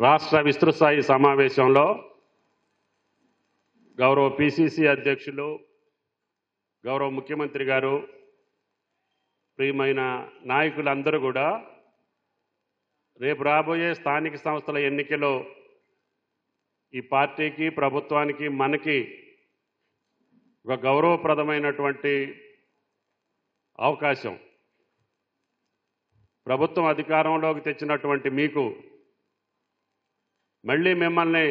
రాష్ట్ర విస్తృత స్థాయి సమావేశంలో గౌరవ పిసిసి అధ్యక్షులు, గౌరవ ముఖ్యమంత్రి గారు, ప్రియమైన నాయకులందరూ కూడా రేపు రాబోయే స్థానిక సంస్థల ఎన్నికలో ఈ పార్టీకి, ప్రభుత్వానికి, మనకి ఒక గౌరవప్రదమైనటువంటి అవకాశం. ప్రభుత్వం అధికారంలోకి తెచ్చినటువంటి మీకు మళ్ళీ మిమ్మల్ని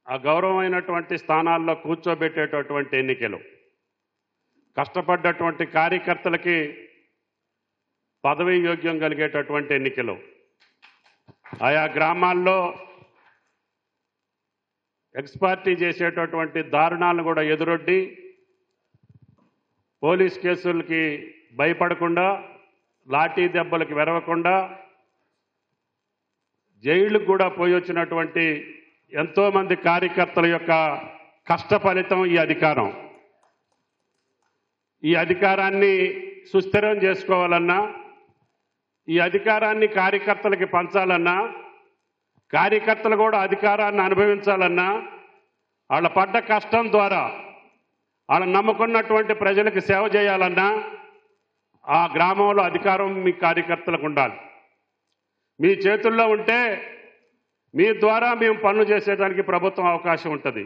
ఆ గౌరవమైనటువంటి స్థానాల్లో కూర్చోబెట్టేటటువంటి ఎన్నికలు, కష్టపడ్డటువంటి కార్యకర్తలకి పదవీ యోగ్యం కలిగేటటువంటి ఎన్నికలు, ఆయా గ్రామాల్లో ఎక్స్పార్టీ చేసేటటువంటి దారుణాలను కూడా ఎదురొడ్డి పోలీస్ కేసులకి భయపడకుండా, లాఠీ దెబ్బలకు వెరవకుండా, జైళ్లకు కూడా పోయి వచ్చినటువంటి ఎంతోమంది కార్యకర్తల యొక్క కష్ట ఫలితం ఈ అధికారం. ఈ అధికారాన్ని సుస్థిరం చేసుకోవాలన్నా, ఈ అధికారాన్ని కార్యకర్తలకి పంచాలన్నా, కార్యకర్తలు కూడా అధికారాన్ని అనుభవించాలన్నా, వాళ్ళ పడ్డ కష్టం ద్వారా వాళ్ళ నమ్ముకున్నటువంటి ప్రజలకు సేవ చేయాలన్నా ఆ గ్రామంలో అధికారం మీ కార్యకర్తలకు ఉండాలి. మీ చేతుల్లో ఉంటే మీ ద్వారా మేము పనులు చేసేదానికి ప్రభుత్వం అవకాశం ఉంటుంది.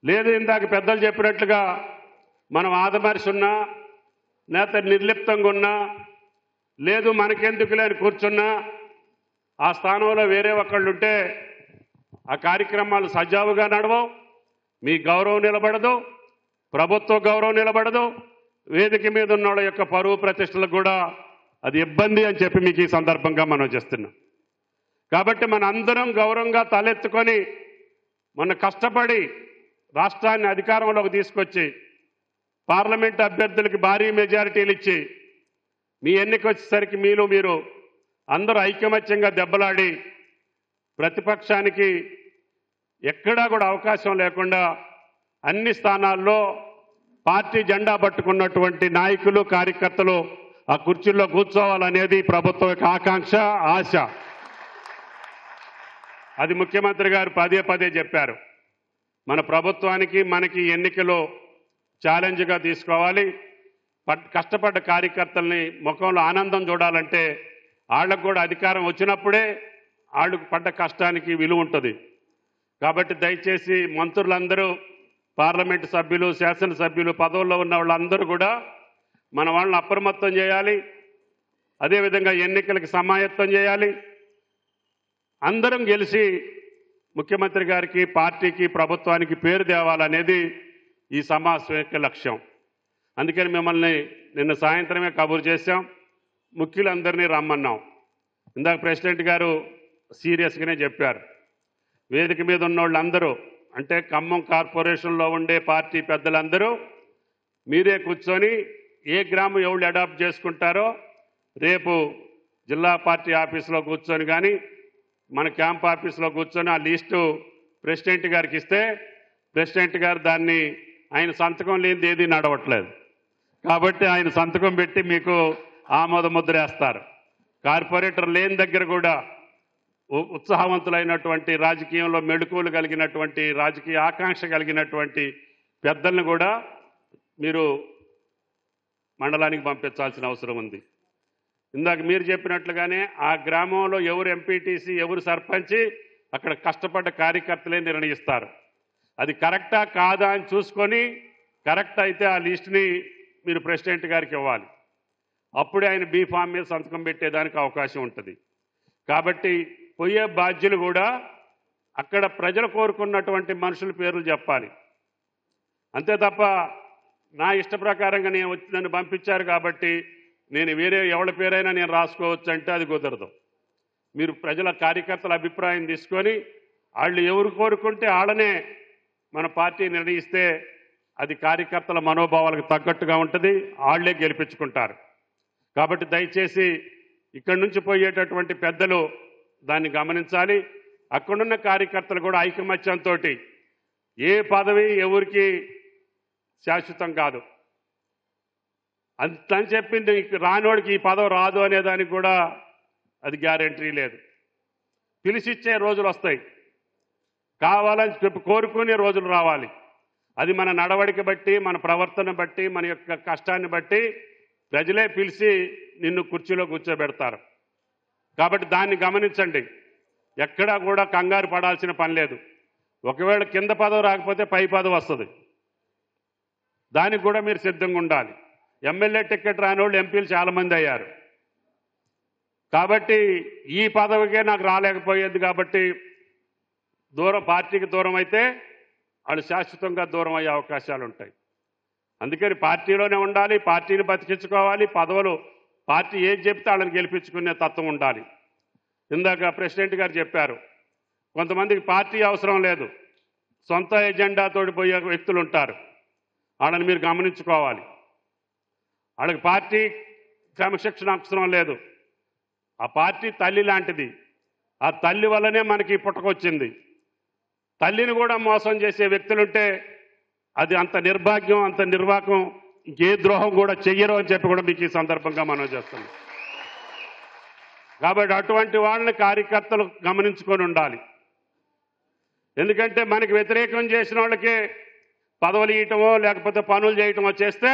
లేదు ఇందాక పెద్దలు చెప్పినట్లుగా మనం ఆదమర్చి ఉన్నా, లేకపోతే నిర్లిప్తంగా ఉన్నా, లేదు మనకెందుకులే అని కూర్చున్నా, ఆ స్థానంలో వేరే ఒకళ్ళు ఉంటే ఆ కార్యక్రమాలు సజావుగా నడవవు, మీ గౌరవం నిలబడదు, ప్రభుత్వ గౌరవం నిలబడదు, వేదిక మీద ఉన్న వాళ్ళ యొక్క పరువు ప్రతిష్టలకు కూడా అది ఇబ్బంది అని చెప్పి మీకు ఈ సందర్భంగా మనం చేస్తున్నాం. కాబట్టి మన అందరం గౌరవంగా తలెత్తుకొని మన కష్టపడి రాష్ట్రాన్ని అధికారంలోకి తీసుకొచ్చి పార్లమెంట్ అభ్యర్థులకి భారీ మెజారిటీలు ఇచ్చి మీ ఎన్నిక వచ్చేసరికి మీరు అందరూ ఐకమత్యంగా దెబ్బలాడి ప్రతిపక్షానికి ఎక్కడా కూడా అవకాశం లేకుండా అన్ని స్థానాల్లో పార్టీ జెండా పట్టుకున్నటువంటి నాయకులు, కార్యకర్తలు ఆ కుర్చీల్లో కూర్చోవాలనేది ప్రభుత్వం యొక్క ఆకాంక్ష, ఆశ. అది ముఖ్యమంత్రి గారు పదే పదే చెప్పారు. మన ప్రభుత్వానికి, మనకి ఎన్నికలో ఛాలెంజ్గా తీసుకోవాలి. కష్టపడ్డ కార్యకర్తల్ని ముఖంలో ఆనందం చూడాలంటే వాళ్ళకు కూడా అధికారం వచ్చినప్పుడే వాళ్ళు పడ్డ కష్టానికి విలువ ఉంటుంది. కాబట్టి దయచేసి మంత్రులందరూ, పార్లమెంటు సభ్యులు, శాసనసభ్యులు, పదవుల్లో ఉన్న వాళ్ళందరూ కూడా మన వాళ్ళని అప్రమత్తం చేయాలి. అదేవిధంగా ఎన్నికలకు సమాయత్తం చేయాలి. అందరం గెలిచి ముఖ్యమంత్రి గారికి, పార్టీకి, ప్రభుత్వానికి పేరు తేవాలనేది ఈ సమావేశం యొక్క లక్ష్యం. అందుకని మిమ్మల్ని నిన్న సాయంత్రమే కబురు చేశాం, ముఖ్యులందరినీ రమ్మన్నాం. ఇందాక ప్రెసిడెంట్ గారు సీరియస్గానే చెప్పారు. వేదిక మీద ఉన్న వాళ్ళందరూ, అంటే ఖమ్మం కార్పొరేషన్లో ఉండే పార్టీ పెద్దలందరూ మీరే కూర్చొని ఏ గ్రామం ఎవరు అడాప్ట్ చేసుకుంటారో రేపు జిల్లా పార్టీ ఆఫీసులో కూర్చొని కానీ మన క్యాంప్ ఆఫీసులో కూర్చొని ఆ లిస్టు ప్రెసిడెంట్ గారికి ఇస్తే ప్రెసిడెంట్ గారు దాన్ని ఆయన సంతకం లేనిది ఏది నడవట్లేదు. కాబట్టి ఆయన సంతకం పెట్టి మీకు ఆమోద ముద్ర వేస్తారు. కార్పొరేటర్ లేని దగ్గర కూడా ఉత్సాహవంతులైనటువంటి, రాజకీయంలో మెళుకువలు కలిగినటువంటి, రాజకీయ ఆకాంక్ష కలిగినటువంటి పెద్దలను కూడా మీరు మండలానికి పంపించాల్సిన అవసరం ఉంది. ఇందాక మీరు చెప్పినట్లుగానే ఆ గ్రామంలో ఎవరు ఎంపీటీసీ, ఎవరు సర్పంచి అక్కడ కష్టపడ్డ కార్యకర్తలే నిర్ణయిస్తారు. అది కరెక్టా కాదా అని చూసుకొని కరెక్ట్ అయితే ఆ లిస్టుని మీరు ప్రెసిడెంట్ గారికి ఇవ్వాలి. అప్పుడే ఆయన బీ ఫామ్ మీద సంతకం పెట్టేదానికి అవకాశం ఉంటుంది. కాబట్టి పోయే బాధ్యులు కూడా అక్కడ ప్రజలు కోరుకున్నటువంటి మనుషుల పేర్లు చెప్పాలి. అంతే తప్ప నా ఇష్ట ప్రకారంగా నన్ను పంపించారు కాబట్టి నేను వేరే ఎవరి పేరైనా నేను రాసుకోవచ్చు అంటే అది కుదరదు. మీరు ప్రజల, కార్యకర్తల అభిప్రాయం తీసుకొని వాళ్ళు ఎవరు కోరుకుంటే వాళ్ళనే మన పార్టీ నిర్ణయిస్తే అది కార్యకర్తల మనోభావాలకు తగ్గట్టుగా ఉంటుంది, వాళ్ళే గెలిపించుకుంటారు. కాబట్టి దయచేసి ఇక్కడి నుంచి పోయేటటువంటి పెద్దలు దాన్ని గమనించాలి. అక్కడున్న కార్యకర్తలు కూడా ఐకమత్యంతో ఏ పదవి ఎవరికి శాశ్వతం కాదు. అని చెప్పింది రానోడికి ఈ పదవి రాదు అనేదానికి కూడా అది గ్యారెంటీ లేదు. పిలిచిచ్చే రోజులు వస్తాయి, కావాలని చెప్పి కోరుకునే రోజులు రావాలి. అది మన నడవడిక బట్టి, మన ప్రవర్తన బట్టి, మన యొక్క కష్టాన్ని బట్టి ప్రజలే పిలిచి నిన్ను కుర్చీలో కూర్చోబెడతారు. కాబట్టి దాన్ని గమనించండి. ఎక్కడా కూడా కంగారు పడాల్సిన పని లేదు. ఒకవేళ కింద పదవి రాకపోతే పై పదవి వస్తుంది, దానికి కూడా మీరు సిద్ధంగా ఉండాలి. ఎమ్మెల్యే టికెట్ రాని వాళ్ళు ఎంపీలు చాలామంది అయ్యారు. కాబట్టి ఈ పదవికే నాకు రాలేకపోయేది కాబట్టి పార్టీకి దూరం అయితే వాళ్ళు శాశ్వతంగా దూరం అయ్యే అవకాశాలు ఉంటాయి. అందుకని పార్టీలోనే ఉండాలి, పార్టీని బతికించుకోవాలి. పదవులు పార్టీ ఏది చెప్తే వాళ్ళని గెలిపించుకునే తత్వం ఉండాలి. ఇందాక ప్రెసిడెంట్ గారు చెప్పారు, కొంతమందికి పార్టీ అవసరం లేదు, సొంత ఎజెండాతో పోయే వ్యక్తులు ఉంటారు. వాళ్ళని మీరు గమనించుకోవాలి. వాళ్ళకి పార్టీ క్రమశిక్షణ అవసరం లేదు. ఆ పార్టీ తల్లి లాంటిది. ఆ తల్లి వల్లనే మనకి పుట్టకొచ్చింది. తల్లిని కూడా మోసం చేసే వ్యక్తులుంటే అది అంత నిర్భాగ్యం, అంత నిర్వాకం, ఇంకే ద్రోహం కూడా చెయ్యరు అని చెప్పి కూడా మీకు ఈ సందర్భంగా మనం చేస్తున్నాం. కాబట్టి అటువంటి వాళ్ళని కార్యకర్తలు గమనించుకొని ఉండాలి. ఎందుకంటే మనకి వ్యతిరేకం చేసిన వాళ్ళకే పదవులు ఇవ్వటమో లేకపోతే పనులు చేయటమో చేస్తే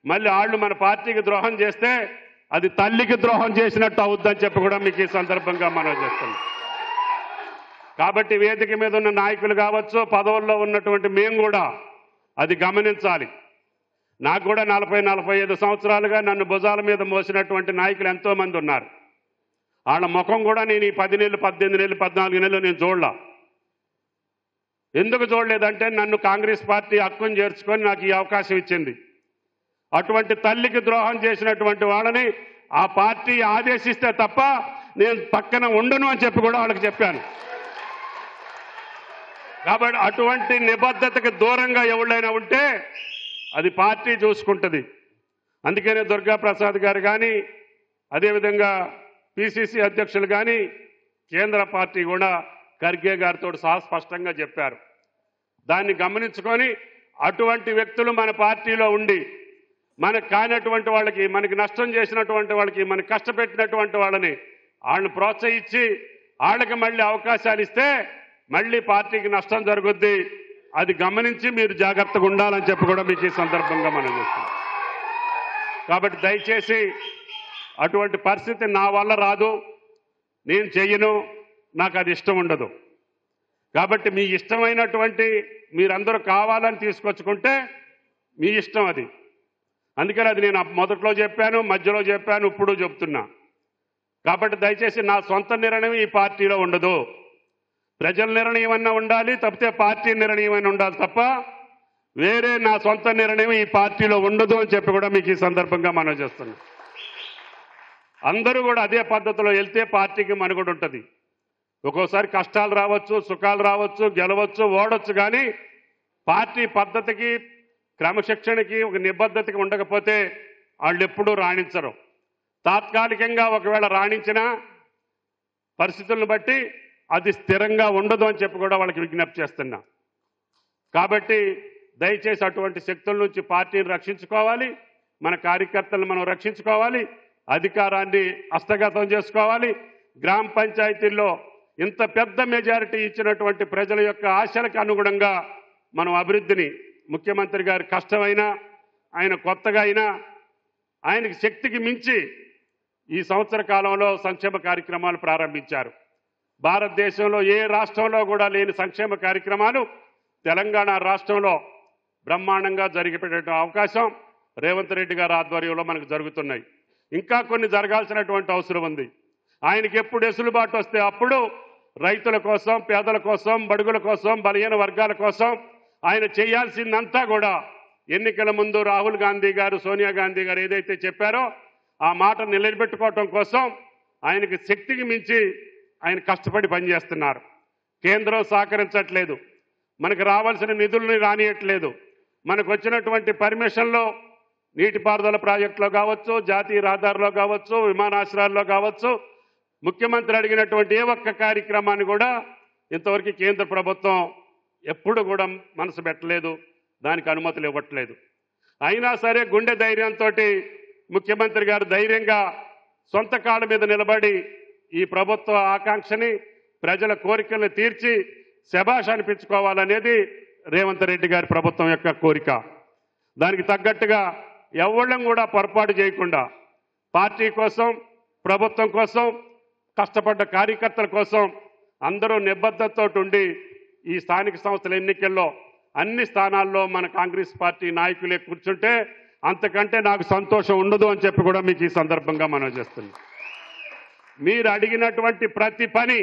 మళ్ళీ వాళ్ళు మన పార్టీకి ద్రోహం చేస్తే అది తల్లికి ద్రోహం చేసినట్టు అవుద్దని చెప్పి కూడా మీకు ఈ సందర్భంగా మనం చేస్తున్నాం. కాబట్టి వేదిక మీద ఉన్న నాయకులు కావచ్చు, పదవుల్లో ఉన్నటువంటి మేము కూడా అది గమనించాలి. నాకు కూడా 40-45 సంవత్సరాలుగా నన్ను భుజాల మీద మోసినటువంటి నాయకులు ఎంతోమంది ఉన్నారు. వాళ్ళ ముఖం కూడా నేను ఈ 10 నెలలు, 18 నెలలు, 14 నెలలు నేను చూడలా. ఎందుకు చూడలేదంటే నన్ను కాంగ్రెస్ పార్టీ హక్కును చేర్చుకొని నాకు ఈ అవకాశం ఇచ్చింది. అటువంటి తల్లికి ద్రోహం చేసినటువంటి వాళ్ళని ఆ పార్టీ ఆదేశిస్తే తప్ప నేను పక్కన ఉండను అని చెప్పి కూడా వాళ్ళకి చెప్పాను. కాబట్టి అటువంటి నిబద్ధతకు దూరంగా ఎవరైనా ఉంటే అది పార్టీ చూసుకుంటుంది. అందుకనే దుర్గా ప్రసాద్ గారు కానీ, అదేవిధంగా పిసిసి అధ్యక్షులు కానీ, కేంద్ర పార్టీ కూడా ఖర్గే గారితో సహా స్పష్టంగా చెప్పారు. దాన్ని గమనించుకొని అటువంటి వ్యక్తులు మన పార్టీలో ఉండి మనకు కానటువంటి వాళ్ళకి, మనకి నష్టం చేసినటువంటి వాళ్ళకి, మనకి కష్టపెట్టినటువంటి వాళ్ళని ప్రోత్సహించి వాళ్ళకి మళ్ళీ అవకాశాలు ఇస్తే మళ్ళీ పార్టీకి నష్టం జరుగుద్ది. అది గమనించి మీరు జాగ్రత్తగా ఉండాలని చెప్పి కూడా మీకు ఈ సందర్భంగా మనం చేస్తున్నాం. కాబట్టి దయచేసి అటువంటి పరిస్థితి నా వల్ల రాదు, నేను చెయ్యను, నాకు అది ఇష్టం ఉండదు. కాబట్టి మీ ఇష్టమైనటువంటి మీరందరూ కావాలని తీసుకొచ్చుకుంటే మీ ఇష్టం అది. అందుకని అది నేను మొదట్లో చెప్పాను, మధ్యలో చెప్పాను, ఇప్పుడు చెప్తున్నా. కాబట్టి దయచేసి నా సొంత నిర్ణయం ఈ పార్టీలో ఉండదు. ప్రజల నిర్ణయం అన్నా ఉండాలి, తప్పితే పార్టీ నిర్ణయం అయినా ఉండాలి తప్ప వేరే నా సొంత నిర్ణయం ఈ పార్టీలో ఉండదు అని చెప్పి కూడా మీకు ఈ సందర్భంగా మనం చేస్తున్నాం. అందరూ కూడా అదే పద్ధతిలో వెళ్తే పార్టీకి మనుగడ ఉంటుంది. ఒక్కోసారి కష్టాలు రావచ్చు, సుఖాలు రావచ్చు, గెలవచ్చు, ఓడొచ్చు, కానీ పార్టీ పద్ధతికి, క్రమశిక్షణకి, ఒక నిబద్ధతకి ఉండకపోతే వాళ్ళు ఎప్పుడూ రాణించరు. తాత్కాలికంగా ఒకవేళ రాణించినా పరిస్థితులను బట్టి అది స్థిరంగా ఉండదు అని చెప్పి కూడా వాళ్ళకి విజ్ఞప్తి చేస్తున్నా. కాబట్టి దయచేసి అటువంటి శక్తుల నుంచి పార్టీని రక్షించుకోవాలి, మన కార్యకర్తలను మనం రక్షించుకోవాలి, అధికారాన్ని హస్తగతం చేసుకోవాలి. గ్రామ పంచాయతీల్లో ఇంత పెద్ద మెజారిటీ ఇచ్చినటువంటి ప్రజల యొక్క ఆశలకు అనుగుణంగా మనం అభివృద్ధిని, ముఖ్యమంత్రి గారి కష్టమైనా, ఆయన కొత్తగా అయినా, ఆయనకి శక్తికి మించి ఈ సంవత్సర కాలంలో సంక్షేమ కార్యక్రమాలు ప్రారంభించారు. భారతదేశంలో ఏ రాష్ట్రంలో కూడా లేని సంక్షేమ కార్యక్రమాలు తెలంగాణ రాష్ట్రంలో బ్రహ్మాండంగా జరిగిపెట్టే అవకాశం రేవంత్ రెడ్డి గారి ఆధ్వర్యంలో మనకు జరుగుతున్నాయి. ఇంకా కొన్ని జరగాల్సినటువంటి అవసరం ఉంది. ఆయనకి ఎప్పుడు వెసులుబాటు వస్తే అప్పుడు రైతుల కోసం, పేదల కోసం, బడుగుల కోసం, బలహీన వర్గాల కోసం ఆయన చేయాల్సిందంతా కూడా ఎన్నికల ముందు రాహుల్ గాంధీ గారు, సోనియా గాంధీ గారు ఏదైతే చెప్పారో ఆ మాట నిలబెట్టుకోవటం కోసం ఆయనకి శక్తికి మించి ఆయన కష్టపడి పనిచేస్తున్నారు. కేంద్రం సహకరించట్లేదు, మనకు రావాల్సిన నిధులని రానియట్లేదు. మనకు వచ్చినటువంటి పర్మిషన్లో నీటిపారుదల ప్రాజెక్టులో కావచ్చు, జాతీయ రహదారిలో కావచ్చు, విమానాశ్రయాల్లో కావచ్చు, ముఖ్యమంత్రి అడిగినటువంటి ఏ ఒక్క కార్యక్రమాన్ని కూడా ఇంతవరకు కేంద్ర ప్రభుత్వం ఎప్పుడు కూడా మనసు పెట్టలేదు, దానికి అనుమతులు ఇవ్వట్లేదు. అయినా సరే గుండె ధైర్యంతో ముఖ్యమంత్రి గారు ధైర్యంగా సొంత కాళ్ళ మీద నిలబడి ఈ ప్రభుత్వ ఆకాంక్షని, ప్రజల కోరికలను తీర్చి శభాష్ అనిపించుకోవాలనేది రేవంత్ రెడ్డి గారి ప్రభుత్వం యొక్క కోరిక. దానికి తగ్గట్టుగా ఎవళ్ళం కూడా పొరపాటు చేయకుండా పార్టీ కోసం, ప్రభుత్వం కోసం, కష్టపడ్డ కార్యకర్తల కోసం అందరూ నిబద్ధతతో ఉండి ఈ స్థానిక సంస్థల ఎన్నికల్లో అన్ని స్థానాల్లో మన కాంగ్రెస్ పార్టీ నాయకులే కూర్చుంటే అంతకంటే నాకు సంతోషం ఉండదు అని చెప్పి కూడా మీకు ఈ సందర్భంగా మనవి చేస్తున్నాను. మీరు అడిగినటువంటి ప్రతి పని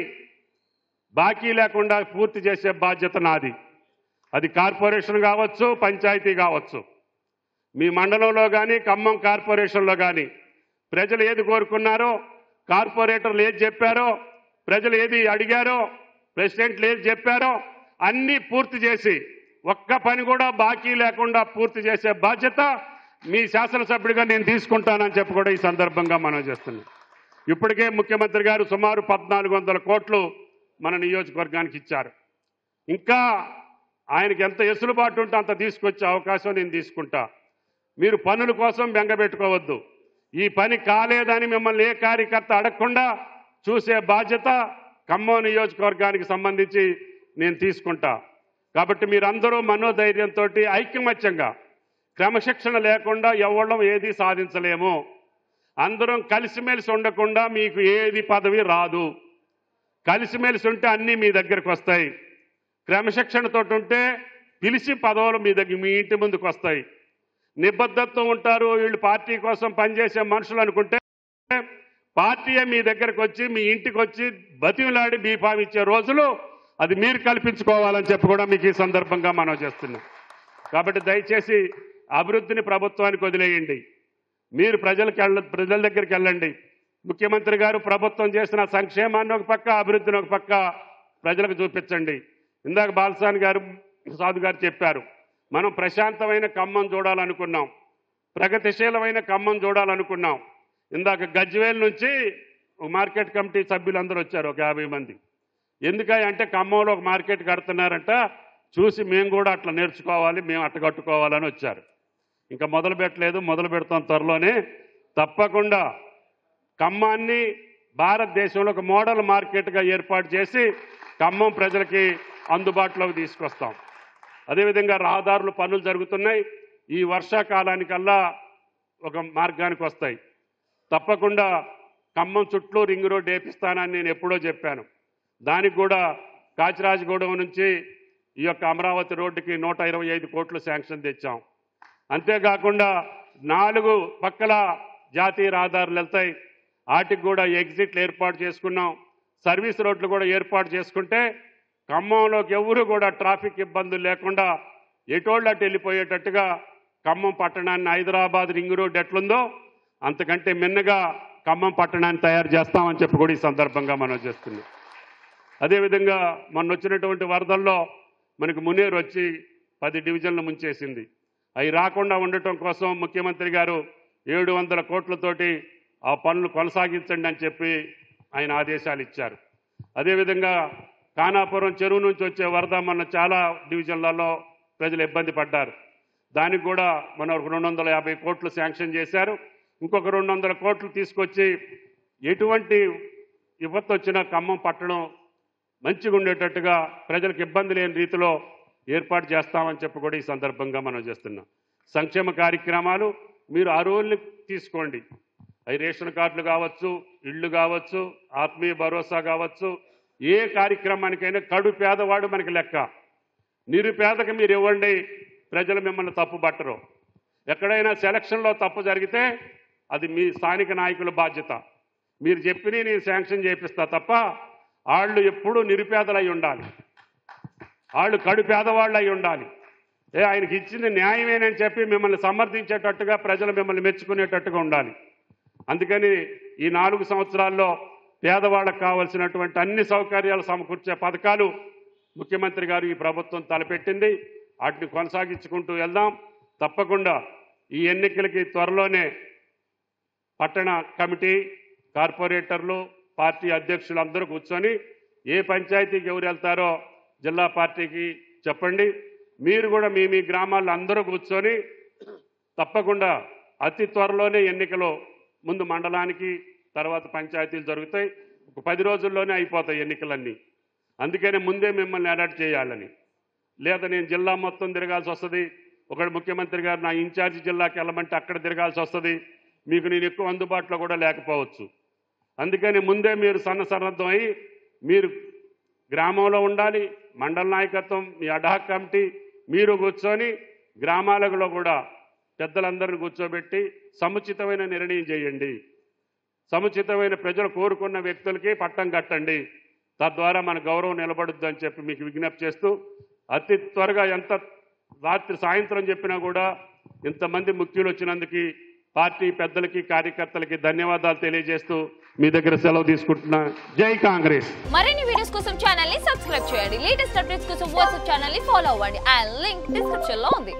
బాకీ లేకుండా పూర్తి చేసే బాధ్యత నాది. అది కార్పొరేషన్ కావచ్చు, పంచాయతీ కావచ్చు. మీ మండలంలో కానీ, ఖమ్మం కార్పొరేషన్లో కానీ ప్రజలు ఏది కోరుకున్నారో, కార్పొరేటర్లు ఏది చెప్పారో, ప్రజలు ఏది అడిగారో, ప్రెసిడెంట్లు ఏది చెప్పారో అన్నీ పూర్తి చేసి ఒక్క పని కూడా బాకీ లేకుండా పూర్తి చేసే బాధ్యత మీ శాసనసభ్యుడిగా నేను తీసుకుంటానని చెప్పి కూడా ఈ సందర్భంగా మనం చేస్తున్నాం. ఇప్పటికే ముఖ్యమంత్రి గారు సుమారు 1400 కోట్లు మన నియోజకవర్గానికి ఇచ్చారు. ఇంకా ఆయనకి ఎంత ఎసులుబాటు ఉంటే అంత తీసుకొచ్చే అవకాశం నేను తీసుకుంటా. మీరు పనుల కోసం బెంగపెట్టుకోవద్దు. ఈ పని కాలేదని మిమ్మల్ని ఏ కార్యకర్త అడగకుండా చూసే బాధ్యత ఖమ్మం నియోజకవర్గానికి సంబంధించి నేను తీసుకుంటా. కాబట్టి మీరందరూ మనోధైర్యంతో ఐకమత్యంగా, క్రమశిక్షణ లేకుండా ఎవళ్ళం ఏది సాధించలేము. అందరం కలిసిమెలిసి ఉండకుండా మీకు ఏది పదవి రాదు. కలిసిమెలిసి ఉంటే అన్నీ మీ దగ్గరకు వస్తాయి. క్రమశిక్షణతో ఉంటే పిలిచి పదవులు మీ ఇంటి ముందుకు వస్తాయి. నిబద్ధతతో ఉంటారు, వీళ్ళు పార్టీ కోసం పనిచేసే మనుషులు అనుకుంటే పార్టీయే మీ దగ్గరకు వచ్చి, మీ ఇంటికి వచ్చి బతిమిలాడి బీఫామ్ ఇచ్చే రోజులు అది మీరు కల్పించుకోవాలని చెప్పి కూడా మీకు ఈ సందర్భంగా మనం చేస్తున్నాం. కాబట్టి దయచేసి అభివృద్ధిని ప్రభుత్వానికి వదిలేయండి. మీరు ప్రజల దగ్గరికి వెళ్ళండి. ముఖ్యమంత్రి గారు ప్రభుత్వం చేసిన సంక్షేమాన్ని ఒక పక్క, అభివృద్ధిని ఒక పక్క ప్రజలకు చూపించండి. ఇందాక బాలసాని గారు, సాధు గారు చెప్పారు, మనం ప్రశాంతమైన ఖమ్మం చూడాలనుకున్నాం, ప్రగతిశీలమైన ఖమ్మం చూడాలనుకున్నాం. ఇందాక గజ్వేల్ నుంచి మార్కెట్ కమిటీ సభ్యులందరూ వచ్చారు, ఒక 50 మంది. ఎందుకంటే ఖమ్మంలో ఒక మార్కెట్ కడుతున్నారంట, చూసి మేము కూడా అట్లా నేర్చుకోవాలి, మేము అట్ట కట్టుకోవాలని వచ్చారు. ఇంకా మొదలు పెట్టలేదు, మొదలు పెడతాం త్వరలోనే. తప్పకుండా ఖమ్మాన్ని భారతదేశంలో ఒక మోడల్ మార్కెట్గా ఏర్పాటు చేసి ఖమ్మం ప్రజలకి అందుబాటులోకి తీసుకొస్తాం. అదేవిధంగా రహదారుల పనులు జరుగుతున్నాయి. ఈ వర్షాకాలానికల్లా ఒక మార్గానికి వస్తాయి. తప్పకుండా ఖమ్మం చుట్టూ రింగ్ రోడ్ వేపిస్తానని నేను ఎప్పుడో చెప్పాను. దానికి కూడా కాచిరాజగూడెం నుంచి ఈ యొక్క అమరావతి రోడ్డుకి 125 కోట్లు శాంక్షన్ తెచ్చాం. అంతేకాకుండా 4 పక్కల జాతీయ రహదారులు వెళ్తాయి, వాటికి కూడా ఎగ్జిట్లు ఏర్పాటు చేసుకున్నాం. సర్వీస్ రోడ్లు కూడా ఏర్పాటు చేసుకుంటే ఖమ్మంలోకి ఎవరు కూడా ట్రాఫిక్ ఇబ్బందులు లేకుండా ఎటోళ్ళు అటు వెళ్ళిపోయేటట్టుగా ఖమ్మం పట్టణాన్ని హైదరాబాద్ రింగ్ రోడ్ ఎట్లుందో అంతకంటే మిన్నగా ఖమ్మం పట్టణాన్ని తయారు చేస్తామని చెప్పి కూడా ఈ సందర్భంగా మనం చేస్తున్నాం. అదేవిధంగా మొన్న వచ్చినటువంటి వరదల్లో మనకు మునేరు వచ్చి 10 డివిజన్లు ముంచేసింది. అవి రాకుండా ఉండటం కోసం ముఖ్యమంత్రి గారు 700 కోట్లతోటి ఆ పనులు కొనసాగించండి అని చెప్పి ఆయన ఆదేశాలు ఇచ్చారు. అదేవిధంగా ఖానాపురం చెరువు నుంచి వచ్చే వరద మన చాలా డివిజన్లలో ప్రజలు ఇబ్బంది పడ్డారు. దానికి కూడా మనం 250 కోట్లు శాంక్షన్ చేశారు. ఇంకొక 200 కోట్లు తీసుకొచ్చి ఎటువంటి విపత్తు వచ్చినా ఖమ్మం పట్టణం మంచిగా ఉండేటట్టుగా, ప్రజలకు ఇబ్బంది లేని రీతిలో ఏర్పాటు చేస్తామని చెప్పి కూడా ఈ సందర్భంగా మనం చేస్తున్నాం. సంక్షేమ కార్యక్రమాలు మీరు అర్హుల్ని తీసుకోండి. అవి రేషన్ కార్డులు కావచ్చు, ఇళ్ళు కావచ్చు, ఆత్మీయ భరోసా కావచ్చు, ఏ కార్యక్రమానికైనా కడు పేదవాడు మనకి లెక్క. నిరుపేదకు మీరు ఇవ్వండి, ప్రజలు మిమ్మల్ని తప్పు పట్టరు. ఎక్కడైనా సెలక్షన్లో తప్పు జరిగితే అది మీ స్థానిక నాయకుల బాధ్యత. మీరు చెప్పిన నేను శాంక్షన్ చేపిస్తా తప్ప వాళ్ళు ఎప్పుడూ నిరుపేదలై ఉండాలి, వాళ్ళు కడు పేదవాళ్ళు అయి ఉండాలి. ఆయనకి ఇచ్చింది న్యాయమేనని చెప్పి మిమ్మల్ని సమర్థించేటట్టుగా, ప్రజలు మిమ్మల్ని మెచ్చుకునేటట్టుగా ఉండాలి. అందుకని ఈ 4 సంవత్సరాల్లో పేదవాళ్ళకు కావాల్సినటువంటి అన్ని సౌకర్యాలు సమకూర్చే పథకాలు ముఖ్యమంత్రి గారు ఈ ప్రభుత్వం తలపెట్టింది. వాటిని కొనసాగించుకుంటూ వెళ్దాం. తప్పకుండా ఈ ఎన్నికలకి త్వరలోనే పట్టణ కమిటీ, కార్పొరేటర్లు, పార్టీ అధ్యక్షులు అందరూ కూర్చొని ఏ పంచాయతీకి ఎవరు వెళ్తారో జిల్లా పార్టీకి చెప్పండి. మీరు కూడా మీ గ్రామాల్లో అందరూ కూర్చొని తప్పకుండా అతి త్వరలోనే ఎన్నికలు, ముందు మండలానికి, తర్వాత పంచాయతీలు జరుగుతాయి. ఒక 10 రోజుల్లోనే అయిపోతాయి ఎన్నికలన్నీ. అందుకనే ముందే మిమ్మల్ని అలర్ట్ చేయాలని. లేదా నేను జిల్లా మొత్తం తిరగాల్సి వస్తుంది, ఒకడు ముఖ్యమంత్రి గారు నా ఇన్ఛార్జి జిల్లాకి వెళ్ళమంటే అక్కడ తిరగాల్సి వస్తుంది, మీకు నేను ఎక్కువ అందుబాటులో కూడా లేకపోవచ్చు. అందుకని ముందే మీరు సన్నద్ధం అయ్యి మీరు గ్రామంలో ఉండాలి. మండల నాయకత్వం, మీ అడాక్ కమిటీ మీరు కూర్చొని గ్రామాలలో కూడా పెద్దలందరిని కూర్చోబెట్టి సముచితమైన నిర్ణయం చేయండి. సముచితమైన ప్రజలు కోరుకున్న వ్యక్తులకి పట్టం కట్టండి. తద్వారా మన గౌరవం నిలబడుద్ది అని చెప్పి మీకు విజ్ఞప్తి చేస్తూ, అతి త్వరగా ఎంత రాత్రి సాయంత్రం చెప్పినా కూడా ఇంతమంది ముఖ్యులు వచ్చినందుకు పార్టీ పెద్దలకి కార్యకర్తలకి ధన్యవాదాలు తెలియజేస్తూ మీ దగ్గర సెలవు తీసుకుంటున్నా. జై కాంగ్రెస్. మరిన్ని వీడియోస్ కోసం ఛానల్ ని సబ్స్క్రైబ్ చేయండి. లేటెస్ట్ అప్డేట్స్ కోసం వాట్సాప్ ఛానల్ ని ఫాలో అవ్వండి. ఆ లింక్ డిస్క్రిప్షన్ లో ఉంది.